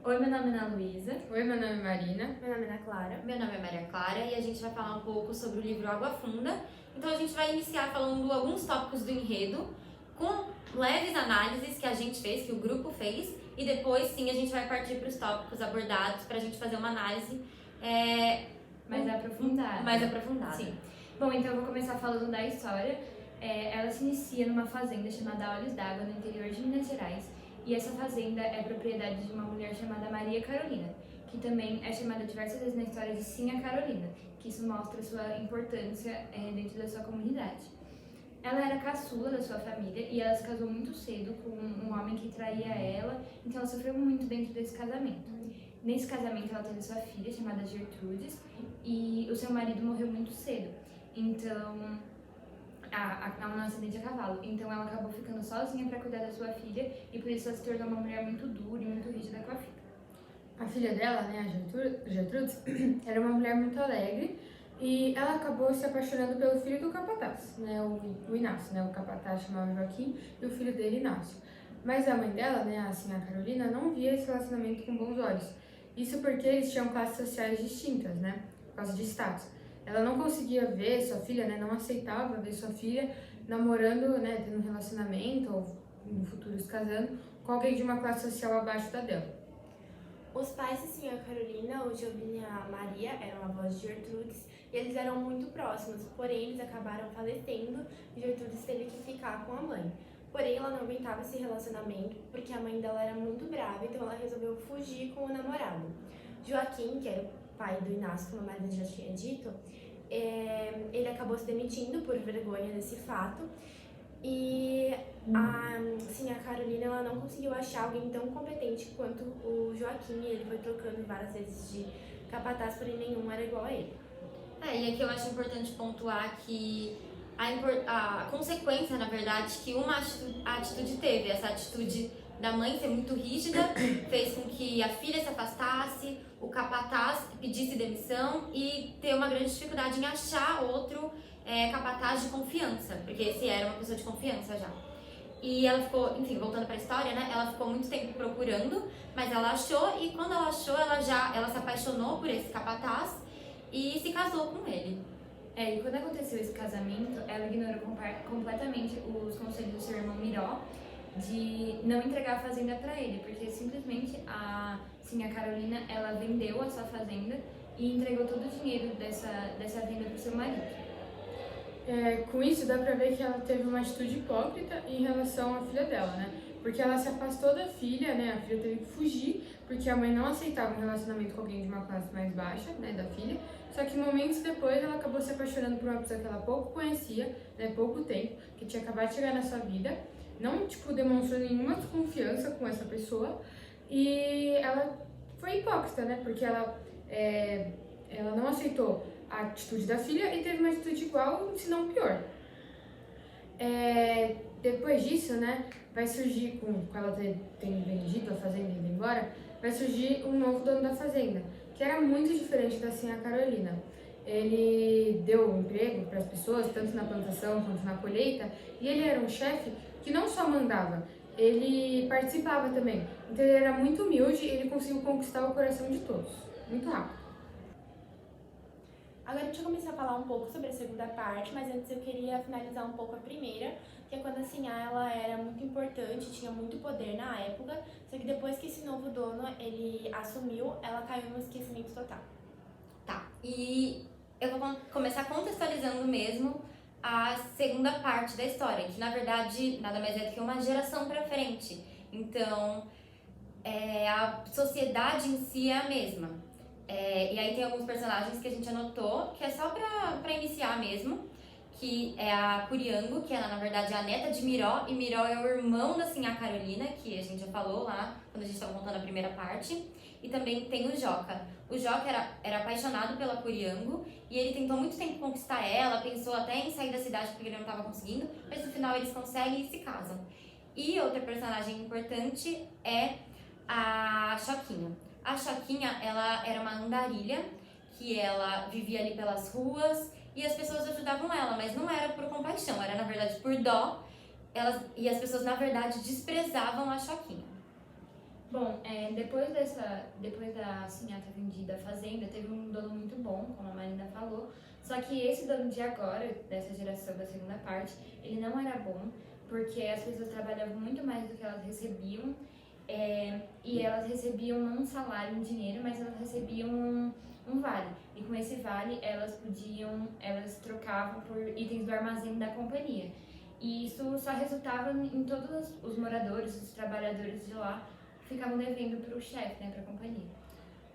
Oi, meu nome é Ana Luísa. Oi, meu nome é Marina. Meu nome é Ana Clara. Meu nome é Maria Clara e a gente vai falar um pouco sobre o livro Água Funda. Então a gente vai iniciar falando alguns tópicos do enredo, com leves análises que a gente fez, que o grupo fez, e depois sim a gente vai partir para os tópicos abordados para a gente fazer uma análise Mais aprofundada. mais aprofundada. Sim. Bom, então eu vou começar falando da história. Ela se inicia numa fazenda chamada Olhos d'Água, no interior de Minas Gerais. E essa fazenda é propriedade de uma mulher chamada Maria Carolina, que também é chamada diversas vezes na história de Sinha Carolina, que isso mostra sua importância dentro da sua comunidade. Ela era caçula da sua família e ela se casou muito cedo com um homem que traía ela, então ela sofreu muito dentro desse casamento. Nesse casamento ela teve sua filha, chamada Gertrudes, e o seu marido morreu muito cedo, então num acidente a cavalo. Então ela acabou ficando sozinha para cuidar da sua filha e por isso ela se tornou uma mulher muito dura e muito rígida com a filha. A filha dela, né, a Gertrudes, era uma mulher muito alegre e ela acabou se apaixonando pelo filho do capataz, né, o Inácio, né, o capataz chamava Joaquim e o filho dele Inácio. Mas a mãe dela, né, a senhora Carolina, não via esse relacionamento com bons olhos. Isso porque eles tinham classes sociais distintas, né, por causa de status. Ela não conseguia ver sua filha, né, não aceitava ver sua filha namorando, né, tendo um relacionamento ou no futuro se casando com alguém de uma classe social abaixo da dela. Os pais de Sinha Carolina, o Giovanni e a Maria, eram avós de Gertrudes e eles eram muito próximos, porém eles acabaram falecendo e Gertrudes teve que ficar com a mãe. Porém, ela não aguentava esse relacionamento porque a mãe dela era muito brava, então ela resolveu fugir com o namorado. Joaquim, que era o pai do Inácio, como a Marina já tinha dito, ele acabou se demitindo por vergonha desse fato. E a Carolina ela não conseguiu achar alguém tão competente quanto o Joaquim, e ele foi trocando várias vezes de capataz, porém nenhum era igual a ele. E aqui eu acho importante pontuar que a consequência, na verdade, que a atitude teve, essa atitude da mãe ser muito rígida, fez com que a filha se afastasse, o capataz pedisse demissão e ter uma grande dificuldade em achar outro capataz de confiança, porque esse era uma pessoa de confiança já. E ela ficou, enfim, voltando para a história, né? Ela ficou muito tempo procurando, mas ela achou e quando ela achou, ela se apaixonou por esse capataz e se casou com ele. E quando aconteceu esse casamento, ela ignorou completamente os conselhos do seu irmão Miró de não entregar a fazenda para ele, porque simplesmente a Carolina, ela vendeu a sua fazenda e entregou todo o dinheiro dessa venda para o seu marido. Com isso dá pra ver que ela teve uma atitude hipócrita em relação à filha dela, né? Porque ela se afastou da filha, né? A filha teve que fugir porque a mãe não aceitava um relacionamento com alguém de uma classe mais baixa, né, da filha. Só que momentos depois ela acabou se apaixonando por uma pessoa que ela pouco conhecia, né, pouco tempo, que tinha acabado de chegar na sua vida. Não, demonstrou nenhuma desconfiança com essa pessoa e ela foi hipócrita, né? Porque ela não aceitou a atitude da filha e teve uma atitude igual, se não pior. Depois disso, né, vai surgir, com ela tendo vendido a fazenda e indo embora, vai surgir um novo dono da fazenda, que era muito diferente da Sinha Carolina. Ele deu um emprego para as pessoas, tanto na plantação quanto na colheita, e ele era um chefe que não só mandava, ele participava também. Então ele era muito humilde e ele conseguiu conquistar o coração de todos, muito rápido. Agora a gente vai começar a falar um pouco sobre a segunda parte, mas antes eu queria finalizar um pouco a primeira, que é quando a Sinhá ela era muito importante, tinha muito poder na época, só que depois que esse novo dono ele assumiu, ela caiu no esquecimento total. Tá, e eu vou começar contextualizando mesmo a segunda parte da história, que na verdade nada mais é do que uma geração pra frente. Então, a sociedade em si é a mesma. E aí tem alguns personagens que a gente anotou, que é só pra iniciar mesmo, que é a Curiango, que ela na verdade é a neta de Miró, e Miró é o irmão da Sinhá Carolina, que a gente já falou lá, quando a gente estava contando a primeira parte. E também tem o Joca. O Joca era apaixonado pela Curiango, e ele tentou muito tempo conquistar ela, pensou até em sair da cidade porque ele não estava conseguindo, mas no final eles conseguem e se casam. E outra personagem importante é a Choquinha. A Choquinha, ela era uma andarilha, que ela vivia ali pelas ruas e as pessoas ajudavam ela, mas não era por compaixão, era na verdade por dó. E as pessoas na verdade desprezavam a Choquinha. Bom, depois da Sinhá ter vendido a fazenda, teve um dono muito bom, como a Marina falou. Só que esse dono de agora, dessa geração da segunda parte, ele não era bom, porque as pessoas trabalhavam muito mais do que elas recebiam. E elas recebiam não um salário em dinheiro, mas elas recebiam um vale. E com esse vale, elas trocavam por itens do armazém da companhia. E isso só resultava em todos os moradores, os trabalhadores de lá, ficavam devendo para o chefe, né, para a companhia.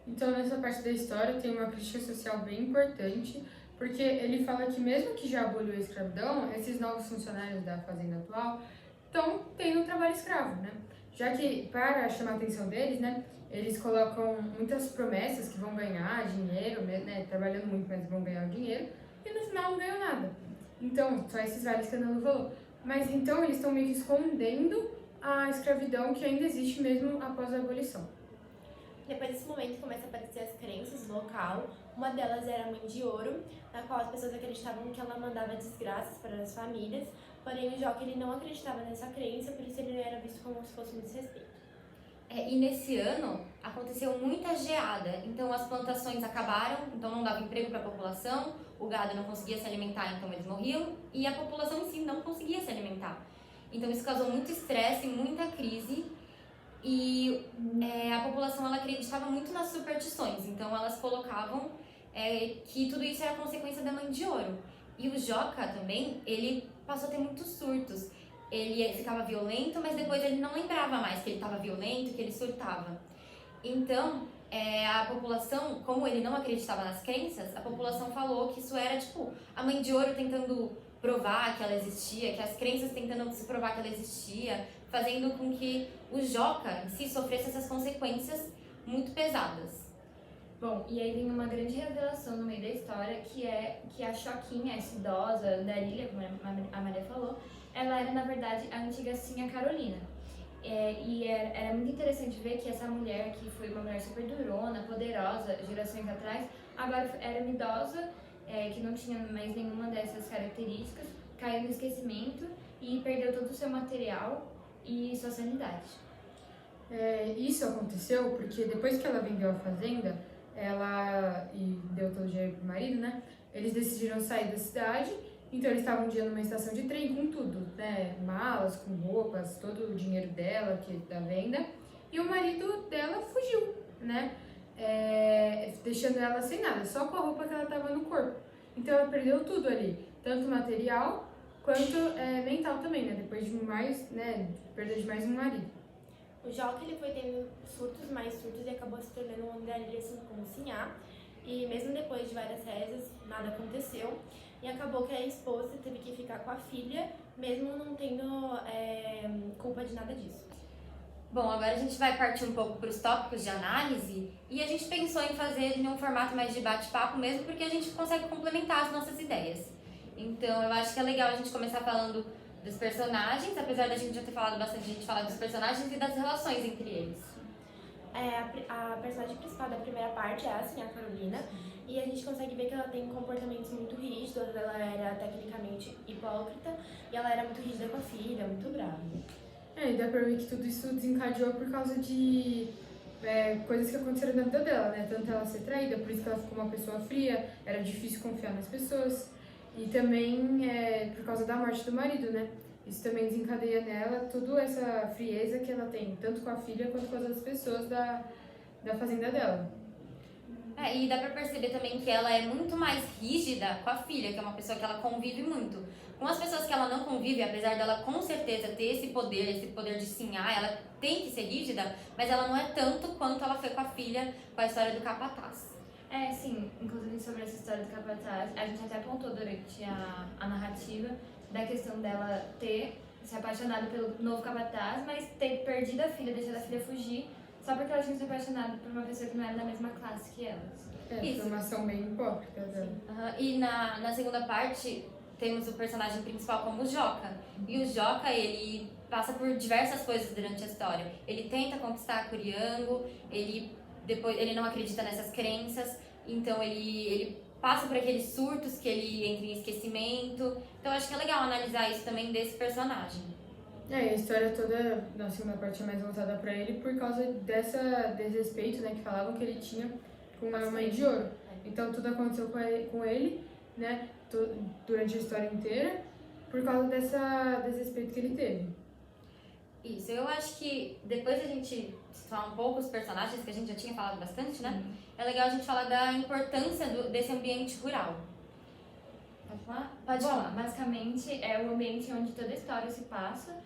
Então, nessa parte da história tem uma crítica social bem importante, porque ele fala que mesmo que já aboliu a escravidão, esses novos funcionários da fazenda atual estão tendo trabalho escravo, né? Já que, para chamar a atenção deles, né, eles colocam muitas promessas que vão ganhar dinheiro, né, trabalhando muito, mas vão ganhar dinheiro, e no final não ganham nada. Então, só esses vales que a Nana falou. Mas então eles estão meio que escondendo a escravidão que ainda existe mesmo após a abolição. Depois desse momento começa a aparecer as crenças do local. Uma delas era a Mãe de Ouro, na qual as pessoas acreditavam que ela mandava desgraças para as famílias, porém o Joca ele não acreditava nessa crença, por isso ele era visto como se fosse um desrespeito. E nesse ano aconteceu muita geada, então as plantações acabaram, então não dava emprego para a população, o gado não conseguia se alimentar, então eles morriam, e a população em si não conseguia se alimentar. Então isso causou muito estresse, muita crise, e a população ela acreditava muito nas superstições, então elas colocavam que tudo isso era consequência da Mãe de Ouro. E o Joca também, ele passou a ter muitos surtos. Ele ficava violento, mas depois ele não lembrava mais que ele estava violento, que ele surtava. Então, a população, como ele não acreditava nas crenças, a população falou que isso era tipo a Mãe de Ouro tentando provar que ela existia, que as crenças tentando se provar que ela existia, fazendo com que o Joca em si sofresse essas consequências muito pesadas. Bom, e aí vem uma grande revelação no meio da história, que é que a Choquinha, essa idosa andarilha, como a Maria falou, ela era, na verdade, a antiga Sinhá Carolina. Era muito interessante ver que essa mulher, que foi uma mulher super durona, poderosa, gerações atrás, agora era uma idosa, que não tinha mais nenhuma dessas características, caiu no esquecimento e perdeu todo o seu material e sua sanidade. Isso aconteceu porque depois que ela vendeu a fazenda, e deu todo o dinheiro pro marido, né? Eles decidiram sair da cidade, então eles estavam um dia numa estação de trem com tudo, né? Malas, com roupas, todo o dinheiro dela, da venda, e o marido dela fugiu, né? Deixando ela sem nada, só com a roupa que ela tava no corpo. Então ela perdeu tudo ali, tanto material quanto mental também, né? Depois de perda de mais um marido. O Joca ele foi tendo surtos mais surtos e acabou se tornando um andarilha assim como Sinhá. E mesmo depois de várias rezas, nada aconteceu. E acabou que a esposa teve que ficar com a filha, mesmo não tendo culpa de nada disso. Bom, agora a gente vai partir um pouco para os tópicos de análise e a gente pensou em fazer em um formato mais de bate-papo mesmo, porque a gente consegue complementar as nossas ideias. Então eu acho que é legal a gente começar falando dos personagens, apesar da gente já ter falado bastante, a gente falar dos personagens e das relações entre eles. A personagem principal da primeira parte é a Sinhá Carolina, e a gente consegue ver que ela tem comportamentos muito rígidos, ela era tecnicamente hipócrita, e ela era muito rígida com a filha, muito brava. E dá pra ver que tudo isso desencadeou por causa de coisas que aconteceram na vida dela, né? Tanto ela ser traída, por isso que ela ficou uma pessoa fria, era difícil confiar nas pessoas. E também por causa da morte do marido, né? Isso também desencadeia nela toda essa frieza que ela tem, tanto com a filha quanto com as outras pessoas da fazenda dela. E dá pra perceber também que ela é muito mais rígida com a filha, que é uma pessoa que ela convive muito. Com as pessoas que ela não convive, apesar dela com certeza ter esse poder de sinhar, ela tem que ser rígida, mas ela não é tanto quanto ela foi com a filha, com a história do capataz. Sim, inclusive sobre essa história do capataz, a gente até apontou durante a narrativa da questão dela ter se apaixonado pelo novo capataz, mas ter perdido a filha, deixado a filha fugir, só porque ela tinha se apaixonado por uma pessoa que não era da mesma classe que elas. Foi uma ação bem hipócrita dela. E na segunda parte, temos o personagem principal como o Joca. E o Joca, ele passa por diversas coisas durante a história. Ele tenta conquistar a Curiango, ele não acredita nessas crenças, então ele passa por aqueles surtos que ele entra em esquecimento. Então acho que é legal analisar isso também desse personagem. E a história toda, na segunda parte, é mais voltada pra ele por causa dessa desrespeito, né, que falavam que ele tinha com a mãe de ouro. Então tudo aconteceu com ele, né, durante a história inteira, por causa dessa desrespeito que ele teve. Isso, eu acho que depois a gente falar um pouco os personagens, que a gente já tinha falado bastante, né? É legal a gente falar da importância desse ambiente rural. Pode falar? Pode Bom, falar. basicamente é o ambiente onde toda a história se passa,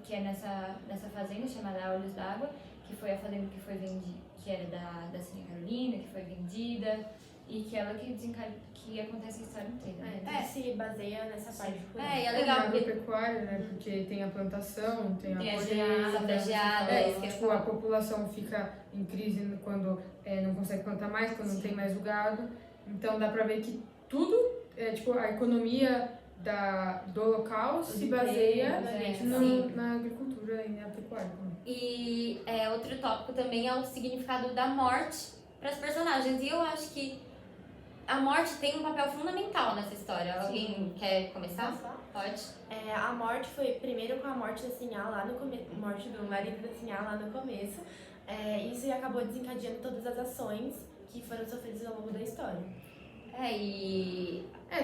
que é nessa fazenda chamada Olhos d'Água, que foi a fazenda que foi vendida, que era da Senhora Carolina, que foi vendida, e que ela que acontece a história inteira. Tudo se baseia nessa parte rural. E é legal na porque agropecuária, né, porque tem a plantação, tem Tem a a colheita, geada, isso que eu ia tipo, a população fica em crise quando não consegue plantar mais, quando não tem mais o gado. Então dá pra ver que tudo, tipo, a economia do local se baseia na agricultura e na pecuária. E outro tópico também é o significado da morte para os personagens. E eu acho que a morte tem um papel fundamental nessa história. Alguém quer começar? Posso falar? Pode. A morte foi primeiro com a morte da Sinhá lá no começo, morte do marido da Sinhá lá no começo. Isso acabou desencadeando todas as ações que foram sofridas ao longo da história.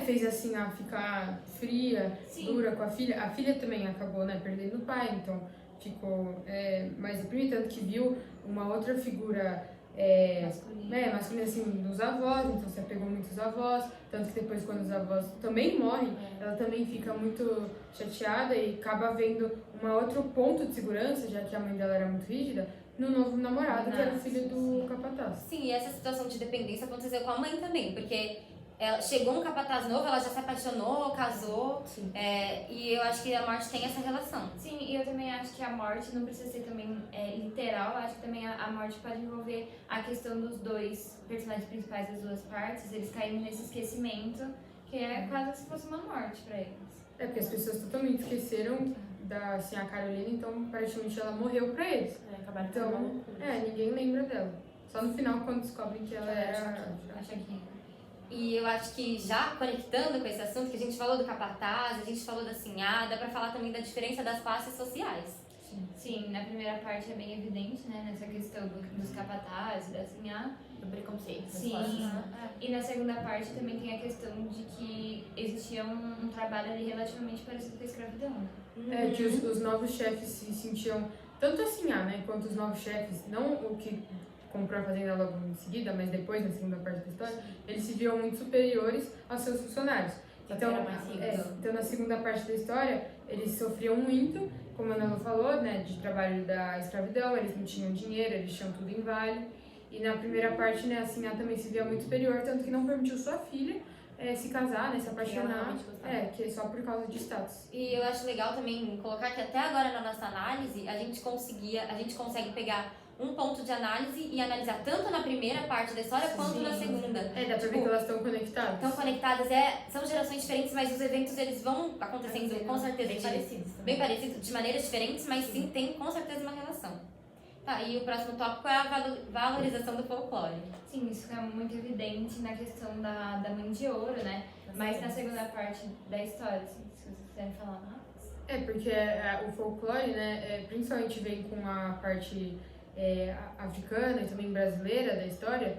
Fez assim a ficar fria, dura com a filha. A filha também acabou, né, perdendo o pai, então ficou mais deprimida, tanto que viu uma outra figura masculina assim, dos avós, então se apegou muito aos avós, tanto que depois quando os avós também morrem, ela também fica muito chateada e acaba vendo um outro ponto de segurança, já que a mãe dela era muito rígida, no novo namorado, que era o filho do capataz. Sim, e essa situação de dependência aconteceu com a mãe também, porque chegou um capataz novo, ela já se apaixonou, casou, e eu acho que a morte tem essa relação. Sim, e eu também acho que a morte não precisa ser também literal, eu acho que também a morte pode envolver a questão dos dois personagens principais das duas partes, eles caírem nesse esquecimento, que é quase se fosse uma morte pra eles. Porque as pessoas totalmente esqueceram da Sinhá Carolina, então praticamente ela morreu pra eles. Acabaram Então, ninguém lembra dela. Só no final, quando descobrem que ela era A Shaquinha. E eu acho que já conectando com esse assunto, que a gente falou do capataz, a gente falou da Sinhá, dá pra falar também da diferença das classes sociais. Sim, na primeira parte é bem evidente, né, nessa questão dos capatazes, da Sinhá. Do preconceito. Sim, e na segunda parte também tem a questão de que existia um trabalho ali relativamente parecido com a escravidão. que os novos chefes se sentiam, tanto a Sinhá, né, quanto os novos chefes, não o que comprou a fazenda logo em seguida, mas depois, na segunda parte da história, eles se viam muito superiores aos seus funcionários. Então, então, na segunda parte da história, eles sofriam muito, como a Ana Lu falou, né, de trabalho da escravidão, eles não tinham dinheiro, eles tinham tudo em vale. E na primeira parte, né, a Sinhá também se via muito superior, tanto que não permitiu sua filha se casar, né, se apaixonar, que é só por causa de status. E eu acho legal também colocar que até agora na nossa análise, a gente consegue pegar um ponto de análise e analisar tanto na primeira parte da história quanto na segunda. Dá pra ver que elas estão conectadas. Estão conectadas, são gerações diferentes, mas os eventos eles vão acontecendo com certeza bem parecidos, de maneiras diferentes, mas sim tem com certeza uma relação. Tá, e o próximo tópico é a valorização do folclore. Sim, isso fica muito evidente na questão da mãe de ouro, né? Mas na segunda parte da história, assim, se vocês quiserem falar mais. Porque o folclore, né, principalmente vem com a parte africana e também brasileira da história,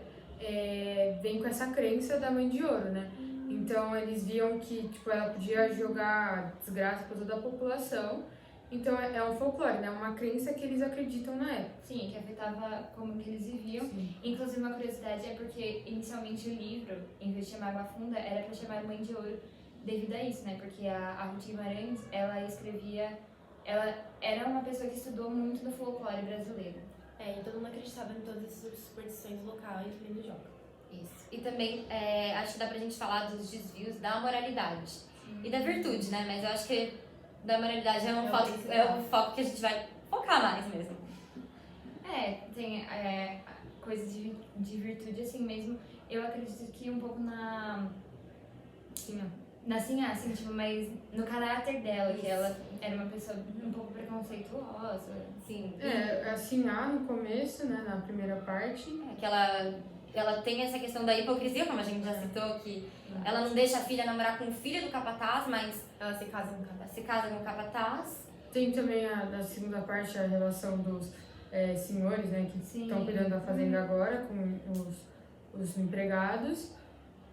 vem com essa crença da mãe de ouro, né? Então eles viam que tipo, ela podia jogar desgraça para toda a população. Então é um folclore, né? Uma crença que eles acreditam na época. Sim, que afetava como que eles viviam. Sim. Inclusive uma curiosidade é porque inicialmente o livro, em vez de chamar Água Funda, era para chamar Mãe de Ouro devido a isso, né? Porque a Ruth Guimarães, ela era uma pessoa que estudou muito do folclore brasileiro. E todo mundo acreditava em todas essas superstições locais que ele joga. Isso. E também acho que dá pra gente falar dos desvios da moralidade e da virtude, né? Mas eu acho que da moralidade é o foco que a gente vai focar mais mesmo. Tem coisas de virtude assim mesmo. Eu acredito que um pouco na Sinhá, assim, tipo, mas no caráter dela, que ela era uma pessoa um pouco preconceituosa. Sim. A Sinhá no começo, né, na primeira parte. Que ela tem essa questão da hipocrisia, como a gente já citou, que ela não deixa a filha namorar com o filho do capataz, mas Ela se casa com o capataz. se casa com o capataz. Tem também na segunda parte a relação dos senhores, né, que Sim. estão cuidando da fazenda agora com os empregados.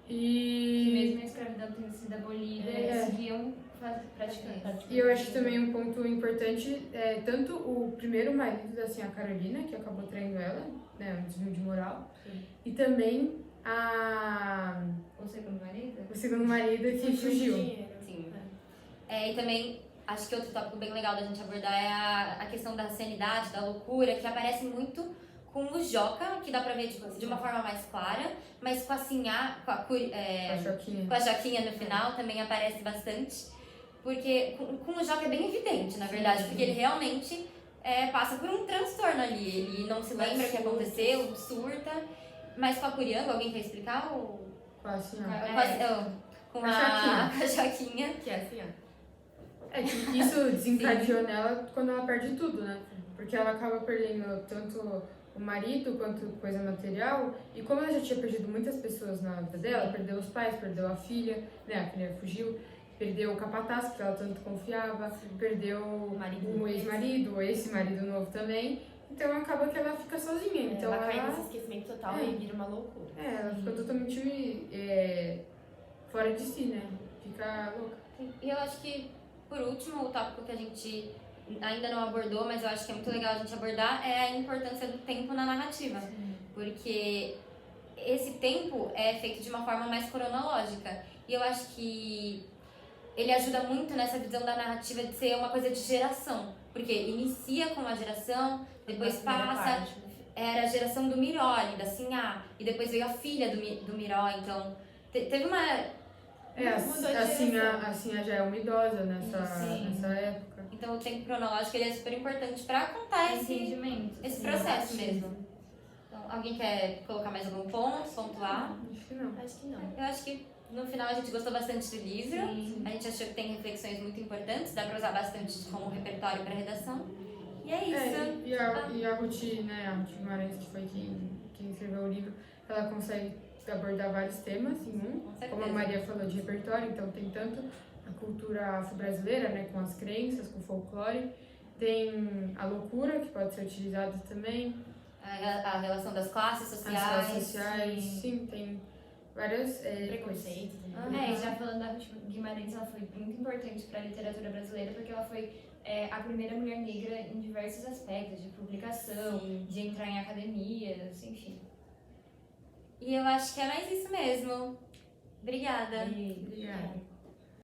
Que E, mesmo a escravidão tendo sido abolida, eles seguiam praticando. e eu acho que também um ponto importante é tanto o primeiro marido da senhora Carolina, que acabou traindo ela, né, um desvio de moral, e também O segundo marido? o segundo marido que fugiu. Sim. E também, acho que outro tópico bem legal da gente abordar é a questão da sanidade, da loucura, que aparece muito com o Joca, que dá pra ver de uma forma mais clara, mas com a Sinhá, A Joaquinha. com a Joquinha no final também aparece bastante, porque com o Joca é bem evidente, na verdade, porque ele realmente passa por um transtorno ali, ele não se lembra o que aconteceu, surta, mas com a Curianga, alguém quer explicar? Ou... Com a senhora. Com A Joquinha. a Joquinha. Que é assim, ó. É que isso desencadeou nela quando ela perde tudo, né? Porque ela acaba perdendo tanto o marido quanto coisa material. E como ela já tinha perdido muitas pessoas na vida dela, perdeu os pais, perdeu a filha, né? A filha fugiu, perdeu o capataz, que ela tanto confiava, perdeu o ex-marido, esse marido novo também. Então acaba que ela fica sozinha. Então Ela cai nesse esquecimento total e vira uma loucura. ela fica totalmente fora de si, né? Fica louca. E eu acho que, por último, o tópico que a gente ainda não abordou, mas eu acho que é muito legal a gente abordar, é a importância do tempo na narrativa. Porque esse tempo é feito de uma forma mais cronológica. E eu acho que ele ajuda muito nessa visão da narrativa de ser uma coisa de geração. Porque inicia com uma geração, depois passa... Era a geração do Miró ali, da Sinhá. E depois veio a filha do Miró, então... Teve uma... A Sinhá já é uma idosa nessa época. Então o tempo cronológico ele é super importante para contar esse processo mesmo. Então, alguém quer colocar mais algum ponto, pontuar? Acho que não. Acho que não. Eu acho que no final a gente gostou bastante do livro. A gente achou que tem reflexões muito importantes, dá para usar bastante como repertório para redação. E é isso. E a Ruth, né, a Ruth Guimarães, que foi quem escreveu o livro, ela consegue abordar vários temas em um. Com certeza. Como a Maria falou de repertório, então tem tanto a cultura afro-brasileira, né, com as crenças, com o folclore, tem a loucura, que pode ser utilizada também. A relação das classes sociais. As classes sociais, sim, tem várias Preconceito E já falando da Ruth Guimarães, ela foi muito importante para a literatura brasileira, porque ela foi a primeira mulher negra em diversos aspectos, de publicação, de entrar em academias, enfim. E eu acho que é mais isso mesmo. Obrigada. Obrigada.